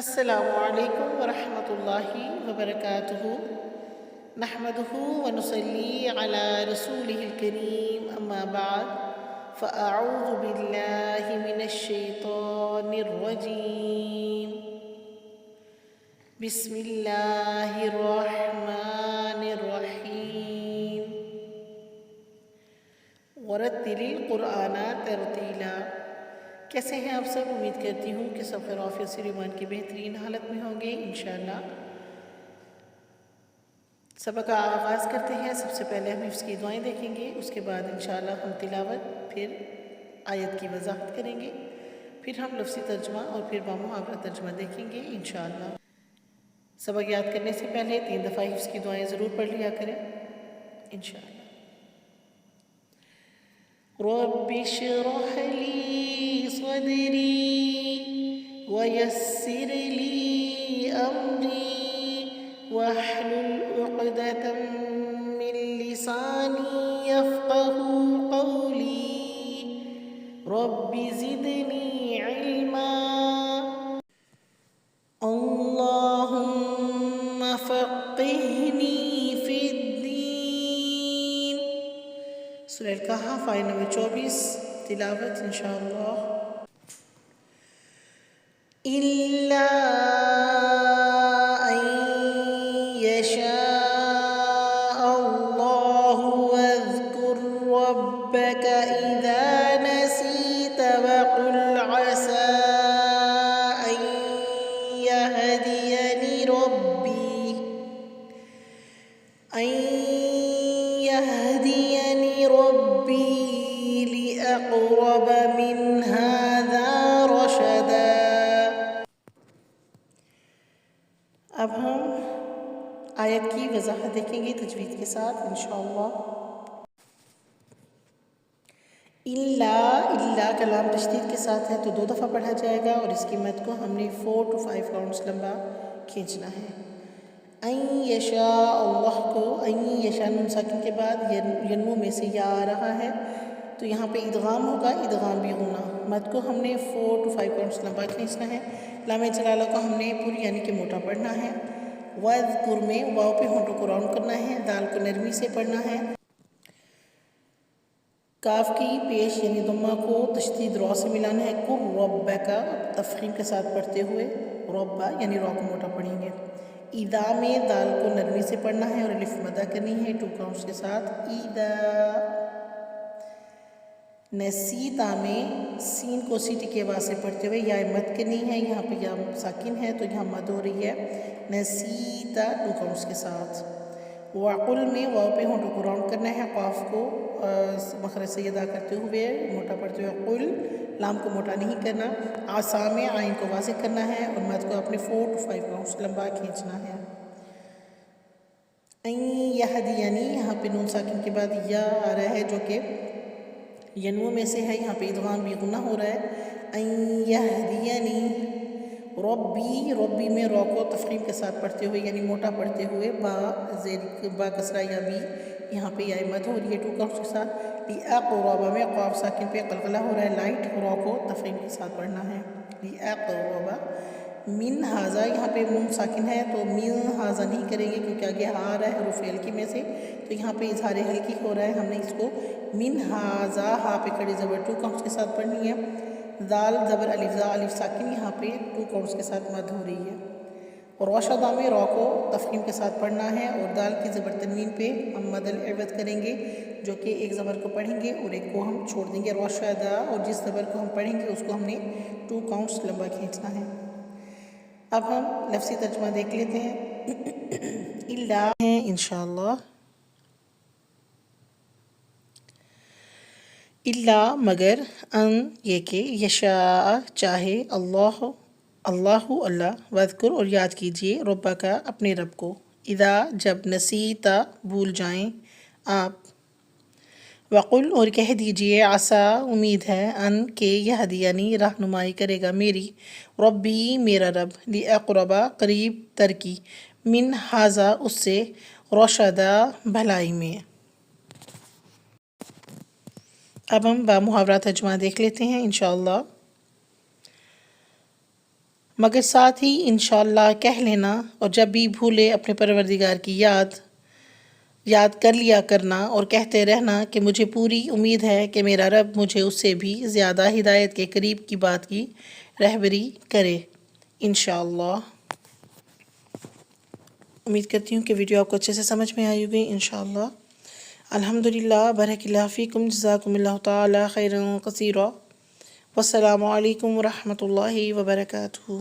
السلام علیکم ورحمۃ اللہ وبرکاتہ نحمده ونصلي على رسوله الكريم اما بعد فاعوذ باللہ من الشیطان الرجیم بسم اللہ الرحمن الرحیم ورتل القرآن ترتیلا۔ کیسے ہیں آپ سب؟ امید کرتی ہوں کہ سب خیر و عافیت سے ایمان کی بہترین حالت میں ہوں گے انشاءاللہ۔ سبق کا آغاز کرتے ہیں۔ سب سے پہلے ہم حفظ کی دعائیں دیکھیں گے، اس کے بعد انشاءاللہ ہم تلاوت، پھر آیت کی وضاحت کریں گے، پھر ہم لفظی ترجمہ اور پھر بامحاورہ ترجمہ دیکھیں گے انشاءاللہ۔ سبق یاد کرنے سے پہلے 3 دفعہ حفظ کی دعائیں ضرور پڑھ لیا کریں انشاءاللہ۔ رب اشرح لي صدري ويسر لي أمري واحلل عقدة من لساني يفقه قولي رب زدني علما اللهم فقهني في الدين۔ سورہ الکہف آیت نمبر 24 تلاوت انشاءاللہ۔ إلا أن يشاء الله واذكر ربك إذا نسيت وقل عسى أن يهديني ربي لأقرب من هذا رشدا۔ اب ہم آیت کی وضاحت دیکھیں گے تجوید کے ساتھ انشاءاللہ۔ الا کلام تشدید کے ساتھ ہے تو 2 دفعہ پڑھا جائے گا اور اس کی مد کو ہم نے 4 to 5 کاؤنٹس لمبا کھینچنا ہے۔ ان یشاء اللہ کو یشاء نون ساکن کے بعد ینمو میں سے یا آ رہا ہے تو یہاں پہ ادغام ہوگا، ادغام بھی غنہ۔ مد کو ہم نے 4 to 5 کاؤنٹس لمبا کھینچنا ہے۔ لام جلالہ کو ہم نے پوری یعنی کہ موٹا پڑھنا ہے۔ وَاذْکُر میں واو پہ ہونٹوں کو راؤنڈ کرنا ہے، دال کو نرمی سے پڑھنا ہے۔ کاف کی پیش یعنی ضمہ کو تشدید را سے ملانا ہے۔ قُرْ رَبَّكَ تفخیم کے ساتھ پڑھتے ہوئے ربا یعنی را کو موٹا پڑھیں گے۔ اذا میں دال کو نرمی سے پڑھنا ہے اور الف مدہ کرنی ہے 2 کاؤنٹس کے ساتھ۔ اذا نسیتا میں سین کو سیٹی کے آواز سے پڑھتے ہوئے یا مد کرنی ہے، یہاں پہ یا ساکن ہے تو یہاں مد ہو رہی ہے۔ نسیتا 2 کاؤنٹس کے ساتھ۔ وَقُل میں واو پہ ہونٹوں کو راؤنڈ کرنا ہے، قاف کو مخرج سے ادا کرتے ہوئے موٹا پڑھتے ہوئے قل، لام کو موٹا نہیں کرنا۔ عصا میں عین کو واضح کرنا ہے اور مد کو اپنے 4 to 5 کاؤنٹس لمبا کھینچنا ہے۔ ان یہدینی یہاں پہ نون ساکن کے بعد یا آ رہا ہے جو کہ ینمو میں سے ہے، یہاں پہ ادغام بھی غنہ ہو رہا ہے۔ ان یہدینی ربی میں را کو تفخیم کے ساتھ پڑھتے ہوئے یعنی موٹا پڑھتے ہوئے با کسرہ یا بی، یہاں پہ یا مد ہو رہی ہے 2 کاؤنٹس کے ساتھ۔ لِأَقْرَبَ میں قاف ساکن پہ قلقلہ ہو رہا ہے، لائٹ را کو تفخیم کے ساتھ پڑھنا ہے۔ لِأَقْرَبَ من ہاذا یہاں پہ نون ساکن ہے تو من ہاذا نہیں کریں گے کیونکہ آگے آ رہا ہے حروف ہلکی میں سے، تو یہاں پہ اظہار ہلکی ہو رہا ہے، ہم نے اس کو من ہاذا ہا پہ کھڑی زبر 2 کاؤنٹس کے ساتھ پڑھنی ہے۔ دال زبر الف زا الف ساکن یہاں پہ 2 کاؤنٹس کے ساتھ مد ہو رہی ہے۔ اور رشدا میں را کو تفخیم کے ساتھ پڑھنا ہے اور دال کی زبر تنوین پہ ہم مد العوض کریں گے جو کہ ایک زبر کو پڑھیں گے اور ایک کو ہم چھوڑ دیں گے رشدا، اور جس زبر کو ہم پڑھیں گے اس کو ہم نے 2 کاؤنٹس لمبا کھینچنا ہے۔ اب ہم لفظی ترجمہ دیکھ لیتے ہیں الا ہیں انشاءاللہ۔ الا مگر، ان یہ کہ، یشاء چاہے، اللہ واذکر اور یاد کیجئے، ربا کا اپنے رب کو، اذا جب، نسیتا بھول جائیں آپ، وقل اور کہہ دیجئے، عسیٰ امید ہے، ان کہ یہدینی رہنمائی کرے گا میری، ربی میرا رب، لأقربا قریب تر کی، من ھذا اس سے، رشدا بھلائی میں۔ اب ہم بامحاورہ ترجمہ دیکھ لیتے ہیں انشاءاللہ۔ مگر ساتھ ہی انشاءاللہ کہہ لینا، اور جب بھی بھولے اپنے پروردگار کی یاد کر لیا کرنا اور کہتے رہنا کہ مجھے پوری امید ہے کہ میرا رب مجھے اس سے بھی زیادہ ہدایت کے قریب کی بات کی رہبری کرے انشاءاللہ۔ امید کرتی ہوں کہ ویڈیو آپ کو اچھے سے سمجھ میں آئی ہوگی انشاءاللہ۔ الحمدللہ، بارک اللہ فیکم، جزاکم اللہ تعالی خیرا کثیرا، والسلام علیکم ورحمۃ اللہ وبرکاتہ۔